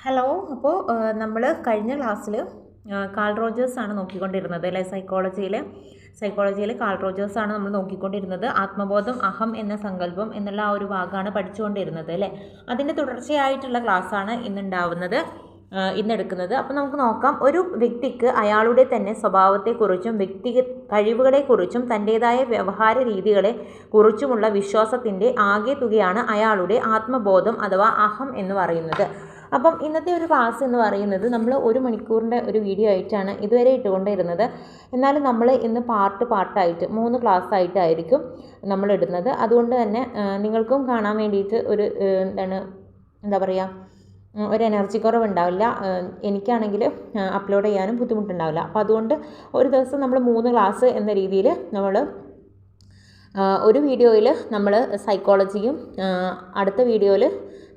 Hello. അപ്പോൾ നമ്മൾ കഴിഞ്ഞ ക്ലാസ്സിൽ കാൾ റോജേഴ്സാണ് നോക്കിക്കൊണ്ടിരുന്നത് അല്ലേ. സൈക്കോളജിയിൽ കാൾ റോജേഴ്സാണ് നമ്മൾ നോക്കിക്കൊണ്ടിരുന്നത്. ആത്മബോധം, അഹം എന്ന സങ്കല്പം എന്നുള്ള ആ ഒരു ഭാഗമാണ് പഠിച്ചുകൊണ്ടിരുന്നത് അല്ലേ. അതിൻ്റെ തുടർച്ചയായിട്ടുള്ള ക്ലാസ്സാണ് ഇന്നെടുക്കുന്നത്. അപ്പോൾ നമുക്ക് നോക്കാം. ഒരു വ്യക്തിക്ക് അയാളുടെ തന്നെ സ്വഭാവത്തെക്കുറിച്ചും കഴിവുകളെക്കുറിച്ചും തൻ്റേതായ വ്യവഹാര രീതികളെ കുറിച്ചുമുള്ള വിശ്വാസത്തിൻ്റെ ആകെ തുകയാണ് അയാളുടെ ആത്മബോധം അഥവാ അഹം എന്ന് പറയുന്നത്. അപ്പം ഇന്നത്തെ ഒരു ക്ലാസ് എന്ന് പറയുന്നത് നമ്മൾ 1 മണിക്കൂറിൻ്റെ ഒരു വീഡിയോ ആയിട്ടാണ് ഇതുവരെ ഇട്ടുകൊണ്ടിരുന്നത്. എന്നാലും നമ്മൾ ഇന്ന് പാർട്ടായിട്ട് 3 ക്ലാസ് ആയിട്ടായിരിക്കും നമ്മൾ ഇടുന്നത്. അതുകൊണ്ട് തന്നെ നിങ്ങൾക്കും കാണാൻ വേണ്ടിയിട്ട് ഒരു എന്താ പറയുക, ഒരു എനർജി കുറവുണ്ടാവില്ല. എനിക്കാണെങ്കിൽ അപ്ലോഡ് ചെയ്യാനും ബുദ്ധിമുട്ടുണ്ടാവില്ല. അപ്പോൾ അതുകൊണ്ട് ഒരു ദിവസം നമ്മൾ 3 ക്ലാസ് എന്ന രീതിയിൽ നമ്മൾ ഒരു വീഡിയോയിൽ നമ്മൾ സൈക്കോളജിയും, അടുത്ത വീഡിയോയിൽ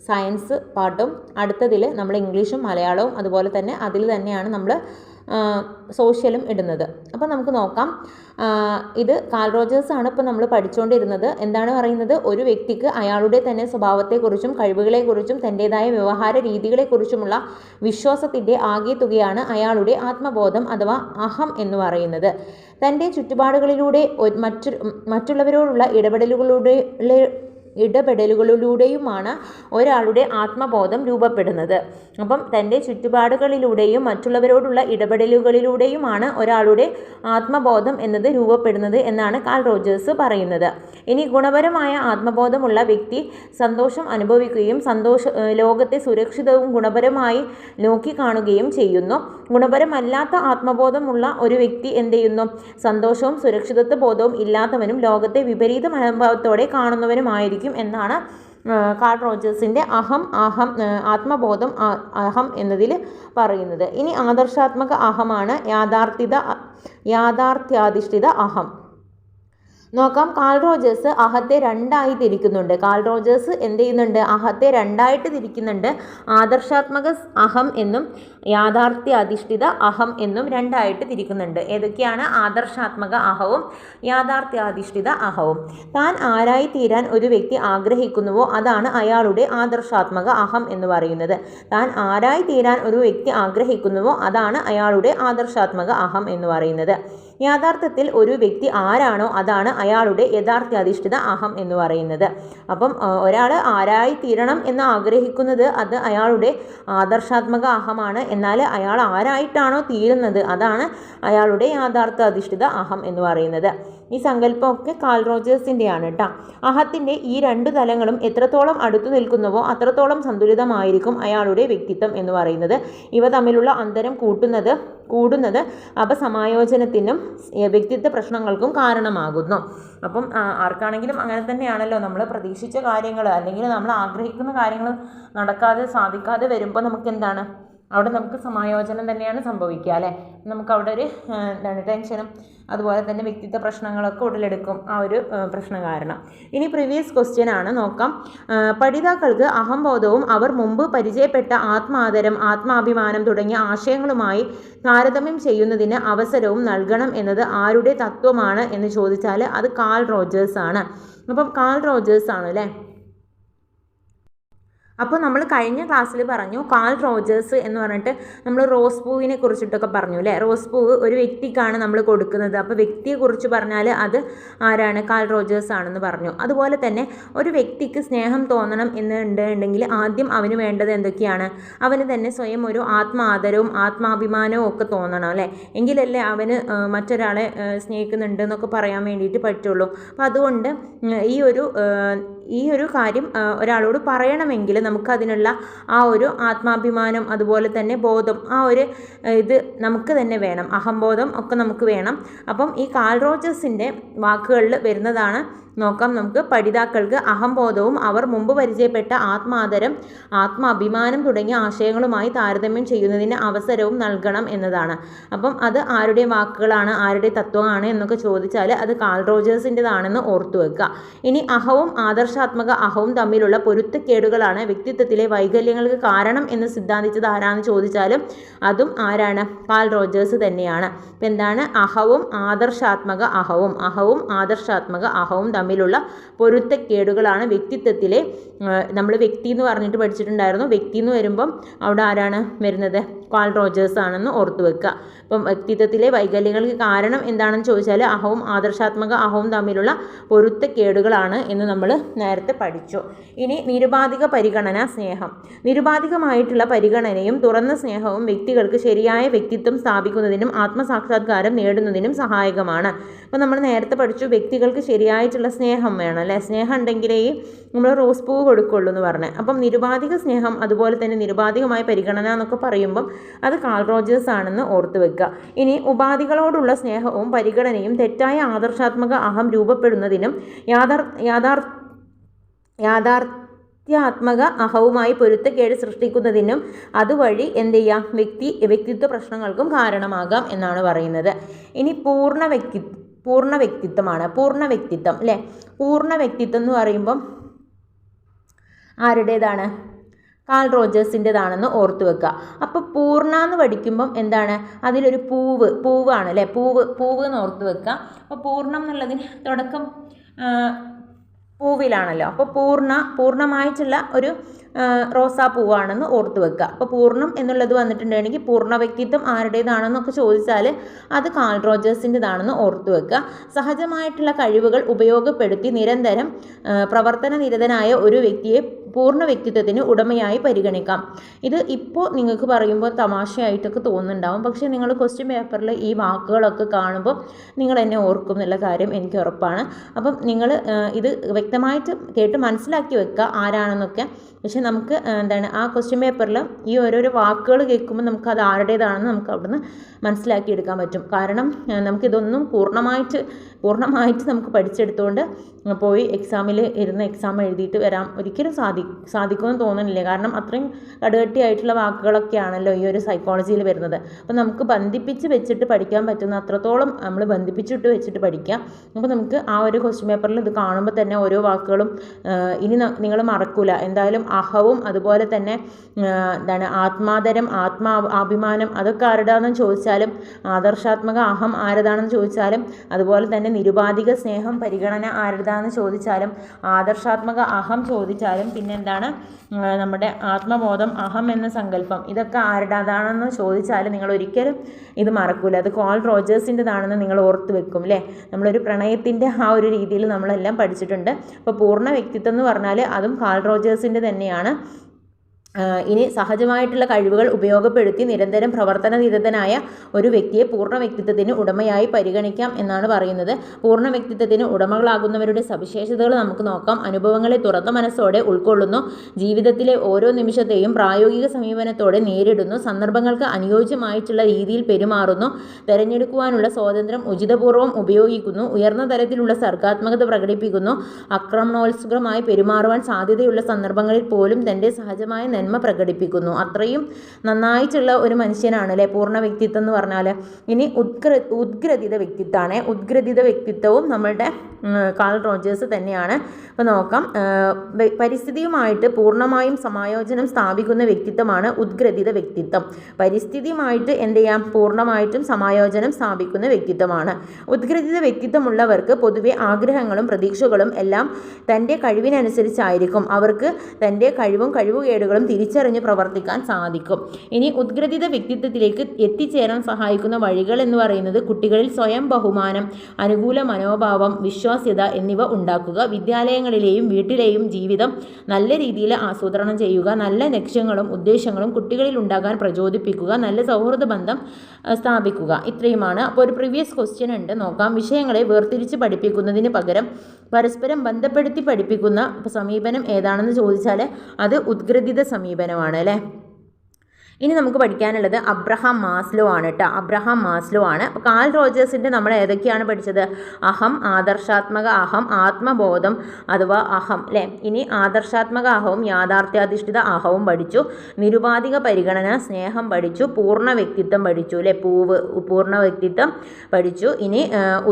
സയൻസ് പാർട്ടും, അടുത്തതിൽ നമ്മൾ ഇംഗ്ലീഷും മലയാളവും, അതുപോലെ തന്നെ അതിൽ തന്നെയാണ് നമ്മൾ സോഷ്യലും ഇടുന്നത്. അപ്പോൾ നമുക്ക് നോക്കാം. ഇത് കാൾ റോജേഴ്സാണ് ഇപ്പോൾ നമ്മൾ പഠിച്ചുകൊണ്ടിരുന്നത്. എന്താണ് പറയുന്നത്? ഒരു വ്യക്തിക്ക് അയാളുടെ തന്നെ സ്വഭാവത്തെക്കുറിച്ചും കഴിവുകളെക്കുറിച്ചും തൻ്റേതായ വ്യവഹാര രീതികളെക്കുറിച്ചുമുള്ള വിശ്വാസത്തിൻ്റെ ആകെ തുകയാണ് അയാളുടെ ആത്മബോധം അഥവാ അഹം എന്ന് പറയുന്നത്. തൻ്റെ ചുറ്റുപാടുകളിലൂടെ മറ്റുള്ളവരോടുള്ള ഇടപെടലുകളിലൂടെയുമാണ് ഒരാളുടെ ആത്മബോധം രൂപപ്പെടുന്നത്. അപ്പം തൻ്റെ ചുറ്റുപാടുകളിലൂടെയും മറ്റുള്ളവരോടുള്ള ഇടപെടലുകളിലൂടെയുമാണ് ഒരാളുടെ ആത്മബോധം എന്നത് രൂപപ്പെടുന്നത് എന്നാണ് കാൾ റോജേഴ്സ് പറയുന്നത്. ഇനി ഗുണപരമായ ആത്മബോധമുള്ള വ്യക്തി സന്തോഷം അനുഭവിക്കുകയും ലോകത്തെ സുരക്ഷിതവും ഗുണപരമായി നോക്കിക്കാണുകയും ചെയ്യുന്നു. ഗുണപരമല്ലാത്ത ആത്മബോധമുള്ള ഒരു വ്യക്തി എന്ത് ചെയ്യുന്നു? സന്തോഷവും സുരക്ഷിതത്വ ബോധവും ഇല്ലാത്തവനും ലോകത്തെ വിപരീത മനോഭാവത്തോടെ കാണുന്നവനുമായിരിക്കും എന്നാണ് കാൾ റോജേഴ്സിൻ്റെ ആത്മബോധം അഹം എന്നതിൽ പറയുന്നത്. ഇനി ആദർശാത്മക അഹമാണ് യാഥാർത്ഥ്യാധിഷ്ഠിത അഹം. നോക്കാം. കാൾ റോജേഴ്സ് അഹത്തെ 2ആയി തിരിക്കുന്നുണ്ട്. കാൾ റോജേഴ്സ് എന്ത് ചെയ്യുന്നുണ്ട്? അഹത്തെ 2ആയിട്ട് തിരിക്കുന്നുണ്ട്. ആദർശാത്മക അഹം എന്നും യാഥാർത്ഥ്യാധിഷ്ഠിത അഹം എന്നും 2ആയിട്ട് തിരിക്കുന്നുണ്ട്. ഏതൊക്കെയാണ്? ആദർശാത്മക അഹവും യാഥാർത്ഥ്യാധിഷ്ഠിത അഹവും. താൻ ആരായി തീരാൻ ഒരു വ്യക്തി ആഗ്രഹിക്കുന്നുവോ അതാണ് അയാളുടെ ആദർശാത്മക അഹം എന്ന് പറയുന്നത്. താൻ ആരായി തീരാൻ ഒരു വ്യക്തി ആഗ്രഹിക്കുന്നുവോ അതാണ് അയാളുടെ ആദർശാത്മക അഹം എന്ന് പറയുന്നത്. യാഥാർത്ഥത്തിൽ ഒരു വ്യക്തി ആരാണോ അതാണ് അയാളുടെ യഥാർത്ഥാധിഷ്ഠിത അഹം എന്ന് പറയുന്നത്. അപ്പം ഒരാൾ ആരായി തീരണം എന്ന് ആഗ്രഹിക്കുന്നത് അത് അയാളുടെ ആദർശാത്മക അഹമാണ്. എന്നാൽ അയാൾ ആരായിട്ടാണോ തീരുന്നത് അതാണ് അയാളുടെ യാഥാർത്ഥാധിഷ്ഠിത അഹം എന്ന് പറയുന്നത്. ഈ സങ്കല്പമൊക്കെ കാൾ റോജേഴ്സിൻ്റെയാണ് കേട്ടോ. അഹത്തിൻ്റെ ഈ 2 തലങ്ങളും എത്രത്തോളം അടുത്തു നിൽക്കുന്നുവോ അത്രത്തോളം സന്തുലിതമായിരിക്കും അയാളുടെ വ്യക്തിത്വം എന്ന് പറയുന്നത്. ഇവ തമ്മിലുള്ള അന്തരം കൂടുന്നത് അപസമായോജനത്തിനും വ്യക്തിത്വ പ്രശ്നങ്ങൾക്കും കാരണമാകുന്നു. അപ്പം ആർക്കാണെങ്കിലും അങ്ങനെ തന്നെയാണല്ലോ. നമ്മൾ പ്രതീക്ഷിച്ച കാര്യങ്ങൾ അല്ലെങ്കിൽ നമ്മൾ ആഗ്രഹിക്കുന്ന കാര്യങ്ങൾ സാധിക്കാതെ വരുമ്പോൾ നമുക്ക് എന്താണ്? അവിടെ നമുക്ക് സമായോജനം തന്നെയാണ് സംഭവിക്കുക അല്ലേ. നമുക്ക് അവിടെ ഒരു ടെൻഷനും അതുപോലെ തന്നെ വ്യക്തിത്വ പ്രശ്നങ്ങളൊക്കെ ഉടലെടുക്കും ആ ഒരു പ്രശ്നം കാരണം. ഇനി പ്രീവിയസ് ക്വസ്റ്റ്യൻ ആണ്, നോക്കാം. പഠിതാക്കൾക്ക് അഹംബോധവും അവർ മുമ്പ് പരിചയപ്പെട്ട ആത്മാദരം, ആത്മാഭിമാനം തുടങ്ങിയ ആശയങ്ങളുമായി താരതമ്യം ചെയ്യുന്നതിന് അവസരവും നൽകണം എന്നത് ആരുടെ തത്വമാണ് എന്ന് ചോദിച്ചാൽ അത് കാൾ റോജേഴ്സ് ആണ്. അപ്പം കാൾ റോജേഴ്സ് ആണ് അല്ലേ. അപ്പോൾ നമ്മൾ കഴിഞ്ഞ ക്ലാസ്സിൽ പറഞ്ഞു കാൾ റോജേഴ്സ് എന്ന് പറഞ്ഞിട്ട് നമ്മൾ റോസ് പൂവിനെ കുറിച്ചിട്ടൊക്കെ പറഞ്ഞു അല്ലേ. റോസ് പൂവ് ഒരു വ്യക്തിക്കാണ് നമ്മൾ കൊടുക്കുന്നത്. അപ്പോൾ വ്യക്തിയെക്കുറിച്ച് പറഞ്ഞാൽ അത് ആരാണ്? കാൾ റോജേഴ്സ് ആണെന്ന് പറഞ്ഞു. അതുപോലെ തന്നെ ഒരു വ്യക്തിക്ക് സ്നേഹം തോന്നണം എന്നുണ്ടെങ്കിൽ ആദ്യം അവന് വേണ്ടത് എന്തൊക്കെയാണ്? അവന് തന്നെ സ്വയം ഒരു ആത്മാദരവും ആത്മാഭിമാനവും ഒക്കെ തോന്നണം അല്ലേ. എങ്കിലല്ലേ അവന് മറ്റൊരാളെ സ്നേഹിക്കുന്നുണ്ട് എന്നൊക്കെ പറയാൻ വേണ്ടിയിട്ട് പറ്റുള്ളൂ. അപ്പോൾ അതുകൊണ്ട് ഈ ഒരു കാര്യം ഒരാളോട് പറയണമെങ്കിൽ നമുക്കതിനുള്ള ആ ഒരു ആത്മാഭിമാനം അതുപോലെ തന്നെ ബോധം ഇത് നമുക്ക് തന്നെ വേണം. അഹംബോധം ഒക്കെ നമുക്ക് വേണം. അപ്പം ഈ കാൾ റോജേഴ്സിൻ്റെ വാക്കുകളിൽ വരുന്നതാണ്. നോക്കാം നമുക്ക്. പഠിതാക്കൾക്ക് അഹംബോധവും അവർ മുമ്പ് പരിചയപ്പെട്ട ആത്മാദരം, ആത്മാഭിമാനം തുടങ്ങിയ ആശയങ്ങളുമായി താരതമ്യം ചെയ്യുന്നതിന് അവസരവും നൽകണം എന്നതാണ്. അപ്പം അത് ആരുടെ വാക്കുകളാണ്, ആരുടെ തത്വമാണ് എന്നൊക്കെ ചോദിച്ചാൽ അത് കാൾ റോജേഴ്സിൻ്റെതാണെന്ന് ഓർത്തു വെക്കുക. ഇനി അഹവും ആദർശാത്മക അഹവും തമ്മിലുള്ള പൊരുത്തക്കേടുകളാണ് വ്യക്തിത്വത്തിലെ വൈകല്യങ്ങൾക്ക് കാരണം എന്ന് സിദ്ധാന്തിച്ചത് ആരാണെന്ന് ചോദിച്ചാലും അതും ആരാണ്? കാൾ റോജേഴ്സ് തന്നെയാണ്. ഇപ്പം എന്താണ്? അഹവും ആദർശാത്മക അഹവും തമ്മിലുള്ള പൊരുത്തക്കേടുകളാണ് വ്യക്തിത്വത്തിലെ, നമ്മൾ വ്യക്തി എന്ന് പറഞ്ഞിട്ട് പഠിച്ചിട്ടുണ്ടായിരുന്നു. വ്യക്തി എന്ന് വരുമ്പം അവിടെ ആരാണ് വരുന്നത്? കാൾ റോജേഴ്സ് ആണെന്ന് ഓർത്തു വെക്കുക. അപ്പം വ്യക്തിത്വത്തിലെ വൈകല്യങ്ങൾക്ക് കാരണം എന്താണെന്ന് ചോദിച്ചാൽ അഹവും ആദർശാത്മക അഹവും തമ്മിലുള്ള പൊരുത്തക്കേടുകളാണ് എന്ന് നമ്മൾ നേരത്തെ പഠിച്ചു. ഇനി നിരുപാധിക പരിഗണന, സ്നേഹം. നിരുപാധികമായിട്ടുള്ള പരിഗണനയും തുറന്ന സ്നേഹവും വ്യക്തികൾക്ക് ശരിയായ വ്യക്തിത്വം സ്ഥാപിക്കുന്നതിനും ആത്മസാക്ഷാത്കാരം നേടുന്നതിനും സഹായകമാണ്. അപ്പോൾ നമ്മൾ നേരത്തെ പഠിച്ചു വ്യക്തികൾക്ക് ശരിയായിട്ടുള്ള സ്നേഹം വേണം അല്ലേ, സ്നേഹം ഉണ്ടെങ്കിലേ നമ്മൾ റോസ് പൂവ് കൊടുക്കുള്ളൂ എന്ന് പറഞ്ഞത്. അപ്പം നിരുപാധിക സ്നേഹം അതുപോലെ തന്നെ നിരുപാധികമായ പരിഗണന എന്നൊക്കെ പറയുമ്പം അത് കാൾ റോജേഴ്സ് ആണെന്ന് ഓർത്തു വെക്കുക. ഇനി ഉപാധികളോടുള്ള സ്നേഹവും പരിഗണനയും തെറ്റായ ആദർശാത്മക അഹം രൂപപ്പെടുന്നതിനും യാഥാർത്ഥ്യാത്മക അഹവുമായി പൊരുത്തക്കേട് സൃഷ്ടിക്കുന്നതിനും അതുവഴി എന്ത് ചെയ്യാം, വ്യക്തിത്വ പ്രശ്നങ്ങൾക്കും കാരണമാകാം എന്നാണ് പറയുന്നത്. ഇനി പൂർണ്ണ വ്യക്തിത്വമാണ്. പൂർണ്ണ വ്യക്തിത്വം അല്ലേ, പൂർണ്ണ വ്യക്തിത്വം എന്ന് പറയുമ്പം ആരുടേതാണ്? കാൾ റോജേഴ്സിൻ്റെതാണെന്ന് ഓർത്തു വെക്കുക. അപ്പോൾ പൂർണ്ണ എന്ന് പഠിക്കുമ്പം എന്താണ്? അതിലൊരു പൂവാണ് അല്ലേ, പൂവ് എന്ന് ഓർത്തു വെക്കുക. അപ്പോൾ പൂർണ്ണം എന്നുള്ളതിന് തുടക്കം പൂവിലാണല്ലോ. അപ്പോൾ പൂർണ്ണമായിട്ടുള്ള ഒരു റോസാപ്പൂവാണെന്ന് ഓർത്തു വെക്കുക. അപ്പോൾ പൂർണ്ണം എന്നുള്ളത് വന്നിട്ടുണ്ടെങ്കിൽ പൂർണ്ണ വ്യക്തിത്വം ആരുടേതാണെന്നൊക്കെ ചോദിച്ചാൽ അത് കാൾ റോജേഴ്സിൻ്റെതാണെന്ന് ഓർത്തു വെക്കുക. സഹജമായിട്ടുള്ള കഴിവുകൾ ഉപയോഗപ്പെടുത്തി നിരന്തരം പ്രവർത്തന നിരതനായ ഒരു വ്യക്തിയെ പൂർണ്ണ വ്യക്തിത്വത്തിന് ഉടമയായി പരിഗണിക്കാം. ഇത് ഇപ്പോൾ നിങ്ങൾക്ക് പറയുമ്പോൾ തമാശയായിട്ടൊക്കെ തോന്നുന്നുണ്ടാവും. പക്ഷേ നിങ്ങൾ ക്വസ്റ്റ്യൻ പേപ്പറിൽ ഈ വാക്കുകളൊക്കെ കാണുമ്പോൾ നിങ്ങൾ എന്നെ ഓർക്കും എന്നുള്ള കാര്യം എനിക്ക് ഉറപ്പാണ്. അപ്പം നിങ്ങൾ ഇത് വ്യക്തമായിട്ട് കേട്ട് മനസ്സിലാക്കി വെക്കുക ആരാണെന്നൊക്കെ. പക്ഷെ നമുക്ക് എന്താണ് ആ ക്വസ്റ്റ്യൻ പേപ്പറിൽ ഈ ഓരോരോ വാക്കുകൾ കേൾക്കുമ്പോൾ നമുക്ക് അത് ആരുടേതാണെന്ന് നമുക്ക് അവിടുന്ന് മനസ്സിലാക്കിയെടുക്കാൻ പറ്റും. കാരണം നമുക്കിതൊന്നും പൂർണ്ണമായിട്ട് നമുക്ക് പഠിച്ചെടുത്തുകൊണ്ട് പോയി എക്സാമിൽ ഇരുന്ന് എക്സാം എഴുതിയിട്ട് വരാൻ ഒരിക്കലും സാധിക്കുമെന്ന് തോന്നുന്നില്ല. കാരണം അത്രയും കടുകട്ടിയായിട്ടുള്ള വാക്കുകളൊക്കെയാണല്ലോ ഈ ഒരു സൈക്കോളജിയിൽ വരുന്നത്. അപ്പോൾ നമുക്ക് ബന്ധിപ്പിച്ച് വെച്ചിട്ട് പഠിക്കാൻ പറ്റുന്ന അത്രത്തോളം നമ്മൾ ബന്ധിപ്പിച്ചിട്ട് വെച്ചിട്ട് പഠിക്കാം. അപ്പോൾ നമുക്ക് ആ ഒരു ക്വസ്റ്റ്യൻ പേപ്പറിൽ ഇത് കാണുമ്പോൾ തന്നെ ഓരോ വാക്കുകളും ഇനി നിങ്ങൾ മറക്കൂല. എന്തായാലും അഹവും അതുപോലെ തന്നെ എന്താണ് ആത്മാദരം, അഭിമാനം അതൊക്കെ ആരുടെയാണെന്ന് ചോദിച്ചാലും, ആദർശാത്മക അഹം ആരുടേതാണെന്ന് ചോദിച്ചാലും, അതുപോലെ തന്നെ നിരുപാധിക സ്നേഹം പരിഗണന ആരുടേതാണെന്ന് ചോദിച്ചാലും, ആദർശാത്മക അഹം ചോദിച്ചാലും, പിന്നെ എന്താണ് നമ്മുടെ ആത്മബോധം അഹം എന്ന സങ്കല്പം ഇതൊക്കെ ആരുടേതാണെന്ന് ചോദിച്ചാലും നിങ്ങൾ ഒരിക്കലും ഇത് മറക്കൂല. അത് കാൾ റോജേഴ്സിൻ്റെതാണെന്ന് നിങ്ങൾ ഓർത്ത് വെക്കും അല്ലേ. നമ്മളൊരു പ്രണയത്തിൻ്റെ ആ ഒരു രീതിയിൽ നമ്മളെല്ലാം പഠിച്ചിട്ടുണ്ട്. അപ്പോൾ പൂർണ്ണ വ്യക്തിത്വം എന്ന് പറഞ്ഞാൽ അതും കാൾ റോജേഴ്സിൻ്റെ തന്നെയാണ്. ഇനി സഹജമായിട്ടുള്ള കഴിവുകൾ ഉപയോഗപ്പെടുത്തി നിരന്തരം പ്രവർത്തന നിരതനായ ഒരു വ്യക്തിയെ പൂർണ്ണ വ്യക്തിത്വത്തിന് ഉടമയായി പരിഗണിക്കാം എന്നാണ് പറയുന്നത്. പൂർണ്ണ വ്യക്തിത്വത്തിന് ഉടമകളാകുന്നവരുടെ സവിശേഷതകൾ നമുക്ക് നോക്കാം. അനുഭവങ്ങളെ തുറന്ന മനസ്സോടെ ഉൾക്കൊള്ളുന്നു, ജീവിതത്തിലെ ഓരോ നിമിഷത്തെയും പ്രായോഗിക സമീപനത്തോടെ നേരിടുന്നു, സന്ദർഭങ്ങൾക്ക് അനുയോജ്യമായിട്ടുള്ള രീതിയിൽ പെരുമാറുന്നു, തിരഞ്ഞെടുക്കുവാനുള്ള സ്വാതന്ത്ര്യം ഉചിതപൂർവ്വം ഉപയോഗിക്കുന്നു, ഉയർന്ന തലത്തിലുള്ള സർഗാത്മകത പ്രകടിപ്പിക്കുന്നു, ആക്രമണോത്സുകമായി പെരുമാറുവാൻ സാധ്യതയുള്ള സന്ദർഭങ്ങളിൽ പോലും തൻ്റെ സഹജമായ നന്മ പ്രകടിപ്പിക്കുന്നു. അത്രയും നന്നായിട്ടുള്ള ഒരു മനുഷ്യനാണ് അല്ലേ പൂർണ്ണ വ്യക്തിത്വം എന്ന് പറഞ്ഞാൽ. ഇനി ഉദ്ഗ്രഥിത വ്യക്തിത്വമാണ്. ഉദ്ഗ്രഥിത വ്യക്തിത്വവും നമ്മളുടെ കാൾ റോജേഴ്സ് തന്നെയാണ്. അപ്പോൾ നോക്കാം, പരിസ്ഥിതിയുമായിട്ട് പൂർണ്ണമായും സമായോജനം സ്ഥാപിക്കുന്ന വ്യക്തിത്വമാണ് ഉദ്ഗ്രഥിത വ്യക്തിത്വം. പരിസ്ഥിതിയുമായിട്ട് എന്ത് ചെയ്യാം, പൂർണ്ണമായിട്ടും സമായോജനം സ്ഥാപിക്കുന്ന വ്യക്തിത്വമാണ്. ഉദ്ഗ്രഥിത വ്യക്തിത്വമുള്ളവർക്ക് പൊതുവെ ആഗ്രഹങ്ങളും പ്രതീക്ഷകളും എല്ലാം തൻ്റെ കഴിവിനനുസരിച്ചായിരിക്കും. അവർക്ക് തൻ്റെ കഴിവുകേടുകളും തിരിച്ചറിഞ്ഞ് പ്രവർത്തിക്കാൻ സാധിക്കും. ഇനി ഉദ്ഗ്രഥിത വ്യക്തിത്വത്തിലേക്ക് എത്തിച്ചേരാൻ സഹായിക്കുന്ന വഴികൾ എന്ന് പറയുന്നത് കുട്ടികളിൽ സ്വയം ബഹുമാനം, അനുകൂല മനോഭാവം, വിശ്വാസ്യത എന്നിവ ഉണ്ടാക്കുക, വിദ്യാലയങ്ങളിലെയും വീട്ടിലെയും ജീവിതം നല്ല രീതിയിൽ ആസൂത്രണം ചെയ്യുക, നല്ല ലക്ഷ്യങ്ങളും ഉദ്ദേശങ്ങളും കുട്ടികളിൽ ഉണ്ടാകാൻ പ്രചോദിപ്പിക്കുക, നല്ല സൗഹൃദ ബന്ധം സ്ഥാപിക്കുക. ഇത്രയുമാണ്. അപ്പോൾ ഒരു പ്രീവിയസ് ക്വസ്റ്റ്യൻ ഉണ്ട്, നോക്കാം. വിഷയങ്ങളെ വേർതിരിച്ച് പഠിപ്പിക്കുന്നതിന് പകരം പരസ്പരം ബന്ധപ്പെടുത്തി പഠിപ്പിക്കുന്ന സമീപനം ഏതാണെന്ന് ചോദിച്ചാൽ അത് ഉദ്ഗ്രഥിത സമീപനമാണ് അല്ലേ. ഇനി നമുക്ക് പഠിക്കാനുള്ളത് അബ്രഹാം മാസ്ലോ ആണ് കേട്ടോ. അബ്രഹാം മാസ്ലോ ആണ്. അപ്പോൾ കാൾ റോജേഴ്സിൻ്റെ നമ്മൾ ഏതൊക്കെയാണ് പഠിച്ചത്? അഹം, ആദർശാത്മക അഹം, ആത്മബോധം അഥവാ അഹം അല്ലേ. ഇനി ആദർശാത്മക അഹവും യാഥാർത്ഥ്യാധിഷ്ഠിത അഹവും പഠിച്ചു. നിരുപാധിക പരിഗണന, സ്നേഹം പഠിച്ചു. പൂർണ്ണ വ്യക്തിത്വം പഠിച്ചു അല്ലേ, പൂർണ്ണ വ്യക്തിത്വം പഠിച്ചു. ഇനി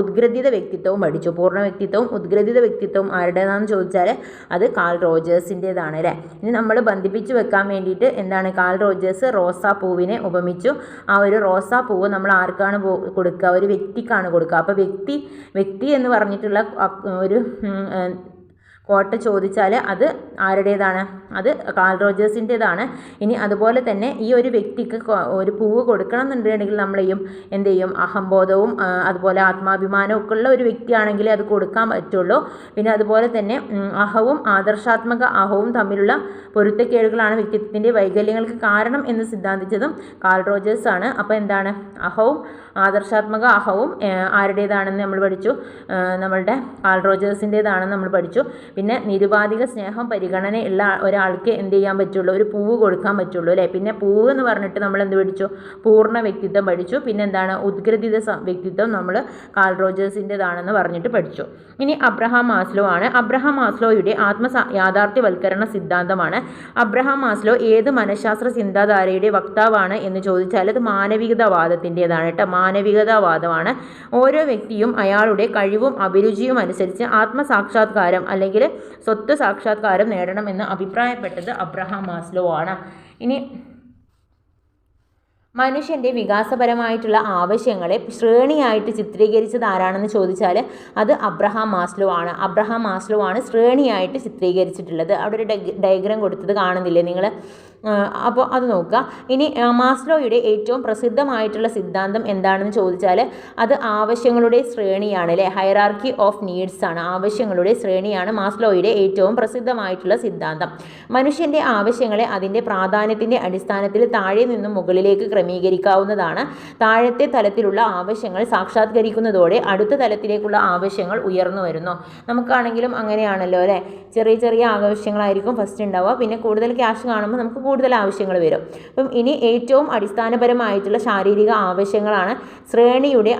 ഉദ്ഗ്രഥിത വ്യക്തിത്വവും പഠിച്ചു. പൂർണ്ണ വ്യക്തിത്വവും ഉദ്ഗ്രഥിത വ്യക്തിത്വവും ആരുടേതാണെന്ന് ചോദിച്ചാൽ അത് കാൾ റോജേഴ്സിൻ്റെതാണ് അല്ലേ. ഇനി നമ്മൾ ബന്ധിപ്പിച്ച് വെക്കാൻ വേണ്ടിയിട്ട് എന്താണ് കാൾ റോജേഴ്സ് റോസാപ്പൂവിനെ ഉപമിച്ചു. ആ ഒരു റോസാപ്പൂവ് നമ്മൾ ആർക്കാണ് കൊടുക്കുക? ഒരു വ്യക്തിക്കാണ് കൊടുക്കുക. അപ്പോൾ വ്യക്തി എന്ന് പറഞ്ഞിട്ടുള്ള ഒരു കോട്ട ചോദിച്ചാൽ അത് ആരുടേതാണ്? അത് കാൾ റോജേഴ്സിൻ്റേതാണ്. ഇനി അതുപോലെ തന്നെ ഈ ഒരു വ്യക്തിക്ക് ഒരു പൂവ് കൊടുക്കണം എന്നുണ്ടെങ്കിൽ നമ്മൾ എന്ത് ചെയ്യും? അഹംബോധവും അതുപോലെ ആത്മാഭിമാനവും ഒക്കെ ഉള്ള ഒരു വ്യക്തിയാണെങ്കിൽ അത് കൊടുക്കാൻ പറ്റുള്ളൂ. പിന്നെ അതുപോലെ തന്നെ അഹവും ആദർശാത്മക അഹവും തമ്മിലുള്ള പൊരുത്തക്കേടുകളാണ് വ്യക്തിത്വത്തിൻ്റെ വൈകല്യങ്ങൾക്ക് കാരണം എന്ന് സിദ്ധാന്തിച്ചതും കാൾ റോജേഴ്സ് ആണ്. അപ്പോൾ എന്താണ്? അഹവും ആദർശാത്മക അഹവും ആരുടേതാണെന്ന് നമ്മൾ പഠിച്ചു? നമ്മളുടെ കാൾ റോജേഴ്സിൻ്റേതാണെന്ന് നമ്മൾ പഠിച്ചു. പിന്നെ നിരുപാധിക സ്നേഹം പരിഗണന ഉള്ള ഒരാൾക്ക് എന്ത് ചെയ്യാൻ പറ്റുള്ളൂ? ഒരു പൂവ് കൊടുക്കാൻ പറ്റുള്ളൂ അല്ലേ? പിന്നെ പൂവ് എന്ന് പറഞ്ഞിട്ട് നമ്മൾ എന്ത് പഠിച്ചു? പൂർണ്ണ വ്യക്തിത്വം പഠിച്ചു. പിന്നെ എന്താണ്? ഉദ്ഗ്രഥിത വ്യക്തിത്വം നമ്മൾ കാൾ റോജേഴ്സിൻ്റെതാണെന്ന് പറഞ്ഞിട്ട് പഠിച്ചു. ഇനി അബ്രഹാം മാസ്ലോ ആണ്. അബ്രഹാം മാസ്ലോയുടെ യാഥാർത്ഥ്യവൽക്കരണ സിദ്ധാന്തമാണ്. അബ്രഹാം മാസ്ലോ ഏത് മനഃശാസ്ത്ര ചിന്താധാരയുടെ വക്താവാണ് എന്ന് ചോദിച്ചാൽ അത് മാനവികതാവാദത്തിൻ്റെതാണ് കേട്ടോ. മാനവികതാവാദമാണ്. ഓരോ വ്യക്തിയും അയാളുടെ കഴിവും അഭിരുചിയും അനുസരിച്ച് ആത്മസാക്ഷാത്കാരം അല്ലെങ്കിൽ സ്വത്വ സാക്ഷാത്കാരം നേടണമെന്ന് അഭിപ്രായപ്പെട്ടത് അബ്രഹാം മാസ്ലോ ആണ്. ഇനി മനുഷ്യൻ്റെ വികാസപരമായിട്ടുള്ള ആവശ്യങ്ങളെ ശ്രേണിയായിട്ട് ചിത്രീകരിച്ചത് ആരാണെന്ന് ചോദിച്ചാൽ അത് അബ്രഹാം മാസ്ലോ ആണ്. അബ്രഹാം മാസ്ലോ ആണ് ശ്രേണിയായിട്ട് ചിത്രീകരിച്ചിട്ടുള്ളത്. അവിടെ ഒരു ഡയഗ്രാം കൊടുത്തത് കാണുന്നില്ലേ നിങ്ങൾ? അപ്പോൾ അത് നോക്കുക. ഇനി മാസ്ലോയുടെ ഏറ്റവും പ്രസിദ്ധമായിട്ടുള്ള സിദ്ധാന്തം എന്താണെന്ന് ചോദിച്ചാൽ അത് ആവശ്യങ്ങളുടെ ശ്രേണിയാണ് അല്ലേ? ഹൈറാർക്കി ഓഫ് നീഡ്സ് ആണ്. ആവശ്യങ്ങളുടെ ശ്രേണിയാണ് മാസ്ലോയുടെ ഏറ്റവും പ്രസിദ്ധമായിട്ടുള്ള സിദ്ധാന്തം. മനുഷ്യൻ്റെ ആവശ്യങ്ങളെ അതിൻ്റെ പ്രാധാന്യത്തിൻ്റെ അടിസ്ഥാനത്തിൽ താഴെ നിന്നും മുകളിലേക്ക് ക്രമീകരിക്കാവുന്നതാണ്. താഴത്തെ തലത്തിലുള്ള ആവശ്യങ്ങൾ സാക്ഷാത്കരിക്കുന്നതോടെ അടുത്ത തലത്തിലേക്കുള്ള ആവശ്യങ്ങൾ ഉയർന്നു വരുന്നു. നമുക്കാണെങ്കിലും അങ്ങനെയാണല്ലോ അല്ലേ? ചെറിയ ചെറിയ ആവശ്യങ്ങളായിരിക്കും ഫസ്റ്റ് ഉണ്ടാവുക. പിന്നെ കൂടുതൽ ക്യാഷ് കാണുമ്പോൾ നമുക്ക് കൂടുതൽ ആവശ്യങ്ങൾ വരും. അപ്പം ഇനി ഏറ്റവും അടിസ്ഥാനപരമായിട്ടുള്ള ശാരീരിക ആവശ്യങ്ങളാണ് ശ്രേണിയുടെ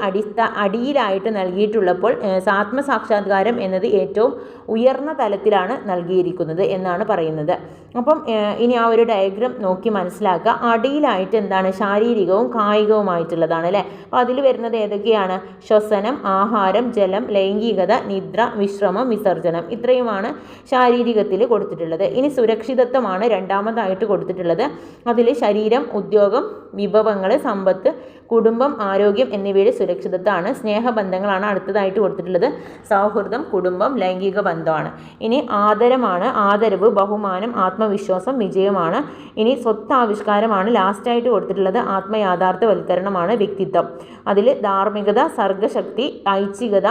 അടിയിലായിട്ട് നൽകിയിട്ടുള്ളപ്പോൾ ആത്മസാക്ഷാത്കാരം എന്നത് ഏറ്റവും ഉയർന്ന തലത്തിലാണ് നൽകിയിരിക്കുന്നത് എന്നാണ് പറയുന്നത്. അപ്പം ഇനി ആ ഒരു ഡയഗ്രാം നോക്കി മനസ്സിലാക്കുക. അടിയിലായിട്ട് എന്താണ്? ശാരീരികവും കായികവുമായിട്ടുള്ളതാണ് അല്ലേ? അപ്പോൾ അതിൽ വരുന്നത് ഏതൊക്കെയാണ്? ശ്വസനം, ആഹാരം, ജലം, ലൈംഗികത, നിദ്ര, വിശ്രമം, വിസർജനം. ഇത്രയുമാണ് ശാരീരികത്തിൽ കൊടുത്തിട്ടുള്ളത്. ഇനി സുരക്ഷിതത്വമാണ് രണ്ടാമതായിട്ട് കൊടുത്തിട്ടുള്ളത്. അതിൽ ശരീരം, ഉദ്യോഗം, വിഭവങ്ങൾ, സമ്പത്ത്, കുടുംബം, ആരോഗ്യം എന്നിവയുടെ സുരക്ഷിതത്വമാണ്. സ്നേഹബന്ധങ്ങളാണ് അടുത്തതായിട്ട് കൊടുത്തിട്ടുള്ളത്. സൗഹൃദം, കുടുംബം, ലൈംഗിക ബന്ധമാണ്. ഇനി ആദരമാണ്. ആദരവ്, ബഹുമാനം, ആത്മവിശ്വാസം, വിജയമാണ്. ഇനി സ്വത്താവിഷ്കാരമാണ് ലാസ്റ്റായിട്ട് കൊടുത്തിട്ടുള്ളത്. ആത്മയാഥാർത്ഥ്യവൽക്കരണമാണ് വ്യക്തിത്വം. അതിൽ ധാർമ്മികത, സർഗശക്തി, ഐച്ഛികത,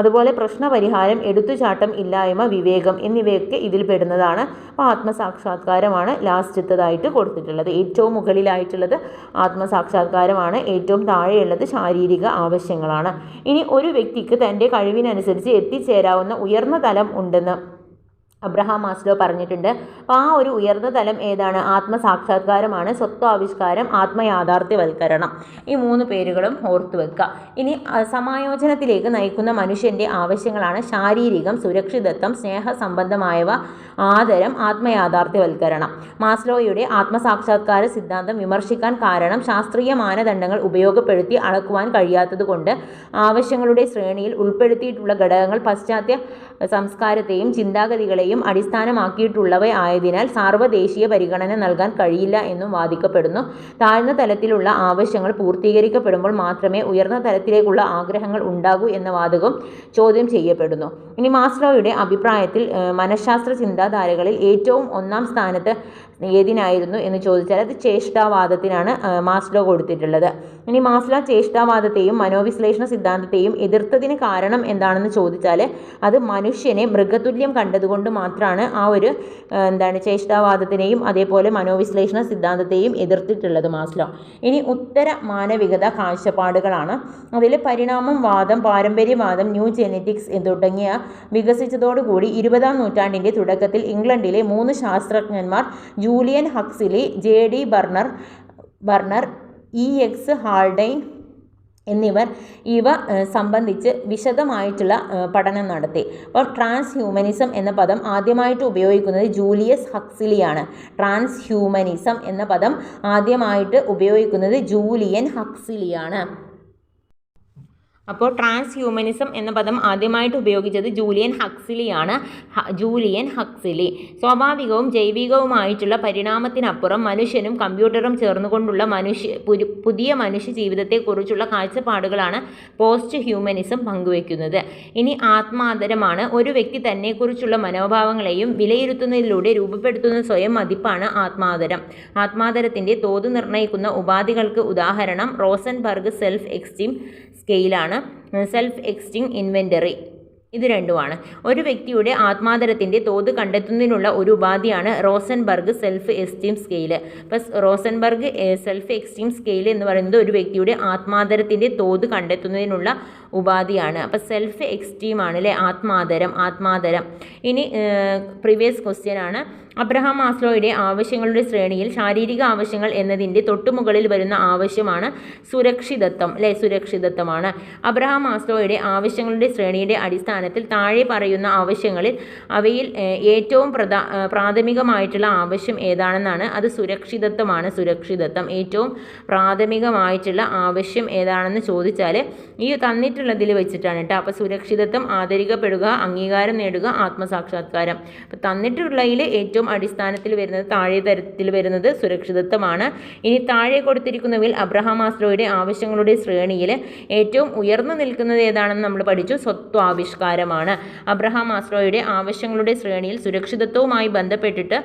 അതുപോലെ പ്രശ്നപരിഹാരം, എടുത്തുചാട്ടം, ഇല്ലായ്മ, വിവേകം എന്നിവയൊക്കെ ഇതിൽ പെടുന്നതാണ്. അപ്പോൾ ആത്മസാക്ഷാത്കാരമാണ് ലാസ്റ്റത്തതായിട്ട് കൊടുത്തിട്ടുള്ളത്. ഏറ്റവും മുകളിലായിട്ടുള്ളത് ആത്മസാക്ഷാത്കാരമാണ്. ഏറ്റവും താഴെയുള്ളത് ശാരീരിക ആവശ്യങ്ങളാണ്. ഇനി ഒരു വ്യക്തിക്ക് തൻ്റെ കഴിവിനനുസരിച്ച് എത്തിച്ചേരാവുന്ന ഉയർന്ന തലം ഉണ്ടെന്ന് അബ്രഹാം മാസ്ലോ പറഞ്ഞിട്ടുണ്ട്. അപ്പോൾ ആ ഒരു ഉയർന്ന തലം ഏതാണ്? ആത്മസാക്ഷാത്കാരമാണ്. സ്വത്വാവിഷ്കാരം, ആത്മയാഥാർത്ഥ്യവൽക്കരണം. ഈ മൂന്ന് പേരുകളും ഓർത്തു വെക്കുക. ഇനി സമായോജനത്തിലേക്ക് നയിക്കുന്ന മനുഷ്യൻ്റെ ആവശ്യങ്ങളാണ് ശാരീരികം, സുരക്ഷിതത്വം, സ്നേഹസംബന്ധമായവ, ആദരം, ആത്മയാഥാർത്ഥ്യവൽക്കരണം. മാസ്ലോയുടെ ആത്മസാക്ഷാത്കാര സിദ്ധാന്തം വിമർശിക്കാൻ കാരണം ശാസ്ത്രീയ മാനദണ്ഡങ്ങൾ ഉപയോഗപ്പെടുത്തി അളക്കുവാൻ കഴിയാത്തതുകൊണ്ട് ആവശ്യങ്ങളുടെ ശ്രേണിയിൽ ഉൾപ്പെടുത്തിയിട്ടുള്ള ഘടകങ്ങൾ പാശ്ചാത്യ സംസ്കാരത്തെയും ചിന്താഗതികളെയും അടിസ്ഥാനമാക്കിയിട്ടുള്ളവ ആയതിനാൽ സാർവദേശീയ പരിഗണന നൽകാൻ കഴിയില്ല എന്നും വാദിക്കപ്പെടുന്നു. താഴ്ന്ന തലത്തിലുള്ള ആവശ്യങ്ങൾ പൂർത്തീകരിക്കപ്പെടുമ്പോൾ മാത്രമേ ഉയർന്ന തലത്തിലേക്കുള്ള ആഗ്രഹങ്ങൾ ഉണ്ടാകൂ എന്ന വാദവും ചോദ്യം ചെയ്യപ്പെടുന്നു. ഇനി മാസ്ലോയുടെ അഭിപ്രായത്തിൽ മനഃശാസ്ത്ര ചിന്താധാരകളിൽ ഏറ്റവും ഒന്നാം സ്ഥാനത്ത് ഏതിനായിരുന്നു എന്ന് ചോദിച്ചാൽ അത് ചേഷ്ടാവാദത്തിനാണ് മാസ്ലോ കൊടുത്തിട്ടുള്ളത്. ഇനി മാസ്ലോ ചേഷ്ടാവാദത്തെയും മനോവിശ്ലേഷണ സിദ്ധാന്തത്തെയും എതിർത്തതിന് കാരണം എന്താണെന്ന് ചോദിച്ചാൽ അത് മനുഷ്യനെ മൃഗതുല്യം കണ്ടതുകൊണ്ട് മാത്രമാണ് ആ ഒരു ചേഷ്ടാവാദത്തിനെയും അതേപോലെ മനോവിശ്ലേഷണ സിദ്ധാന്തത്തെയും എതിർത്തിട്ടുള്ളത് മാസ്ലോ. ഇനി ഉത്തര മാനവികത കാഴ്ചപ്പാടുകളാണ്. അതിൽ പരിണാമം വാദം, പാരമ്പര്യവാദം, ന്യൂ ജെനറ്റിക്സ് തുടങ്ങിയ വികസിച്ചതോടുകൂടി 20-ാം നൂറ്റാണ്ടിൻ്റെ തുടക്കത്തിൽ ഇംഗ്ലണ്ടിലെ 3 ശാസ്ത്രജ്ഞന്മാർ Julian Huxley, J.D. Burner, E.X. ഹാൾഡെയ്ൻ എന്നിവർ ഇവ സംബന്ധിച്ച് വിശദമായിട്ടുള്ള പഠനം നടത്തി. അപ്പോൾ ട്രാൻസ് ഹ്യൂമനിസം എന്ന പദം ആദ്യമായിട്ട് ഉപയോഗിക്കുന്നത് ജൂലിയസ് ഹക്സ്ലിയാണ്. ട്രാൻസ് ഹ്യൂമനിസം എന്ന പദം ആദ്യമായിട്ട് ഉപയോഗിക്കുന്നത് ജൂലിയൻ ഹക്സ്ലിയാണ്. അപ്പോൾ ട്രാൻസ് ഹ്യൂമനിസം എന്ന പദം ആദ്യമായിട്ട് ഉപയോഗിച്ചത് ജൂലിയൻ ഹക്സ്ലിയാണ്. Julian Huxley. സ്വാഭാവികവും ജൈവികവുമായിട്ടുള്ള പരിണാമത്തിനപ്പുറം മനുഷ്യനും കമ്പ്യൂട്ടറും ചേർന്നുകൊണ്ടുള്ള പുതിയ മനുഷ്യ ജീവിതത്തെക്കുറിച്ചുള്ള കാഴ്ചപ്പാടുകളാണ് പോസ്റ്റ് ഹ്യൂമനിസം പങ്കുവയ്ക്കുന്നത്. ഇനി ആത്മാദരമാണ്. ഒരു വ്യക്തി തന്നെക്കുറിച്ചുള്ള മനോഭാവങ്ങളെയും വിലയിരുത്തുന്നതിലൂടെ രൂപപ്പെടുത്തുന്ന സ്വയം മതിപ്പാണ് ആത്മാദരം. ആത്മാദരത്തിൻ്റെ തോത് നിർണ്ണയിക്കുന്ന ഉപാധികൾക്ക് ഉദാഹരണം റോസൻബർഗ് സെൽഫ് എസ്റ്റീം സ്കെയിലാണ്, സെൽഫ് എസ്റ്റീം ഇൻവെൻ്ററി. ഇത് രണ്ടുമാണ്. ഒരു വ്യക്തിയുടെ ആത്മാദരത്തിൻ്റെ തോത് കണ്ടെത്തുന്നതിനുള്ള ഒരു ഉപാധിയാണ് റോസൻബർഗ് സെൽഫ് എസ്റ്റീം സ്കെയിൽ. അപ്പം റോസൻബർഗ് സെൽഫ് എസ്റ്റീം സ്കെയിൽ എന്ന് പറയുന്നത് ഒരു വ്യക്തിയുടെ ആത്മാദരത്തിൻ്റെ തോത് കണ്ടെത്തുന്നതിനുള്ള ഉപാധിയാണ്. അപ്പം സെൽഫ് എസ്റ്റീം ആണ് അല്ലേ, ആത്മാദരം. ഇനി പ്രീവിയസ് ക്വസ്റ്റ്യൻ ആണ്. അബ്രഹാം മാസ്ലോയുടെ ആവശ്യങ്ങളുടെ ശ്രേണിയിൽ ശാരീരിക ആവശ്യങ്ങൾ എന്നതിൻ്റെ തൊട്ടുമുകളിൽ വരുന്ന ആവശ്യമാണ് സുരക്ഷിതത്വം അല്ലേ, സുരക്ഷിതത്വമാണ്. അബ്രഹാം മാസ്ലോയുടെ ആവശ്യങ്ങളുടെ ശ്രേണിയുടെ അടിസ്ഥാനത്തിൽ താഴെ പറയുന്ന ആവശ്യങ്ങളിൽ അവയിൽ ഏറ്റവും പ്രാഥമികമായിട്ടുള്ള ആവശ്യം ഏതാണെന്നാണ്. അത് സുരക്ഷിതത്വമാണ്. സുരക്ഷിതത്വം ഏറ്റവും പ്രാഥമികമായിട്ടുള്ള ആവശ്യം ഏതാണെന്ന് ചോദിച്ചാൽ ഈ തന്നിട്ടുള്ളതിൽ വെച്ചിട്ടാണ് കേട്ടോ. അപ്പോൾ സുരക്ഷിതത്വം, ആദരിക്കപ്പെടുക, അംഗീകാരം നേടുക, ആത്മസാക്ഷാത്കാരം. അപ്പോൾ തന്നിട്ടുള്ളതിൽ ഏറ്റവും അടിസ്ഥാനത്തിൽ വരുന്നത്, താഴെ തരത്തിൽ വരുന്നത് സുരക്ഷിതത്വമാണ്. ഇനി താഴെ കൊടുത്തിരിക്കുന്നവയിൽ അബ്രഹാം മാസ്ലോയുടെ ആവശ്യങ്ങളുടെ ശ്രേണിയിൽ ഏറ്റവും ഉയർന്നു നിൽക്കുന്നത് ഏതാണെന്ന് നമ്മൾ പഠിച്ചു. സ്വത്വാവിഷ്കാരമാണ്. അബ്രഹാം മാസ്ലോയുടെ ആവശ്യങ്ങളുടെ ശ്രേണിയിൽ സുരക്ഷിതത്വവുമായി ബന്ധപ്പെട്ടിട്ട്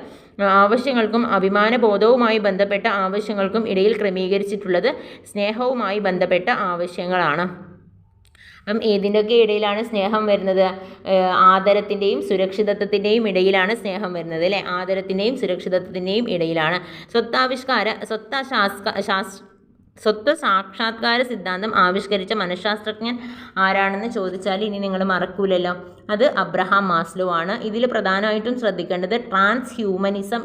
ആവശ്യങ്ങൾക്കും അഭിമാനബോധവുമായി ബന്ധപ്പെട്ട ആവശ്യങ്ങൾക്കും ഇടയിൽ ക്രമീകരിച്ചിട്ടുള്ളത് സ്നേഹവുമായി ബന്ധപ്പെട്ട ആവശ്യങ്ങളാണ്. അപ്പം ഏതിൻ്റെയൊക്കെ ഇടയിലാണ് സ്നേഹം വരുന്നത്? ആദരത്തിൻ്റെയും സുരക്ഷിതത്വത്തിൻ്റെയും ഇടയിലാണ് സ്നേഹം വരുന്നത് അല്ലേ. ആദരത്തിൻ്റെയും സുരക്ഷിതത്വത്തിൻ്റെയും ഇടയിലാണ്. സ്വത്വ സാക്ഷാത്കാര സിദ്ധാന്തം ആവിഷ്കരിച്ച മനഃശാസ്ത്രജ്ഞൻ ആരാണെന്ന് ചോദിച്ചാൽ ഇനി നിങ്ങൾ മറക്കൂലല്ലോ, അത് അബ്രഹാം മാസ്ലോ ആണ്. ഇതിൽ പ്രധാനമായിട്ടും ശ്രദ്ധിക്കേണ്ടത് ട്രാൻസ് ഹ്യൂമനിസം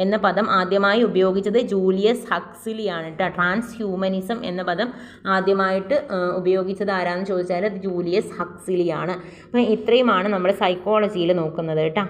എന്ന പദം ആദ്യമായി ഉപയോഗിച്ചത് ജൂലിയസ് ഹക്സ്ലിയാണ് കേട്ടോ. ട്രാൻസ് ഹ്യൂമനിസം എന്ന പദം ആദ്യമായിട്ട് ഉപയോഗിച്ചത് ആരാണെന്ന് ചോദിച്ചാൽ അത് ജൂലിയസ് ഹക്സ്ലിയാണ്. അപ്പം ഇത്രയുമാണ് നമ്മൾ സൈക്കോളജിയിൽ നോക്കുന്നത് കേട്ടോ.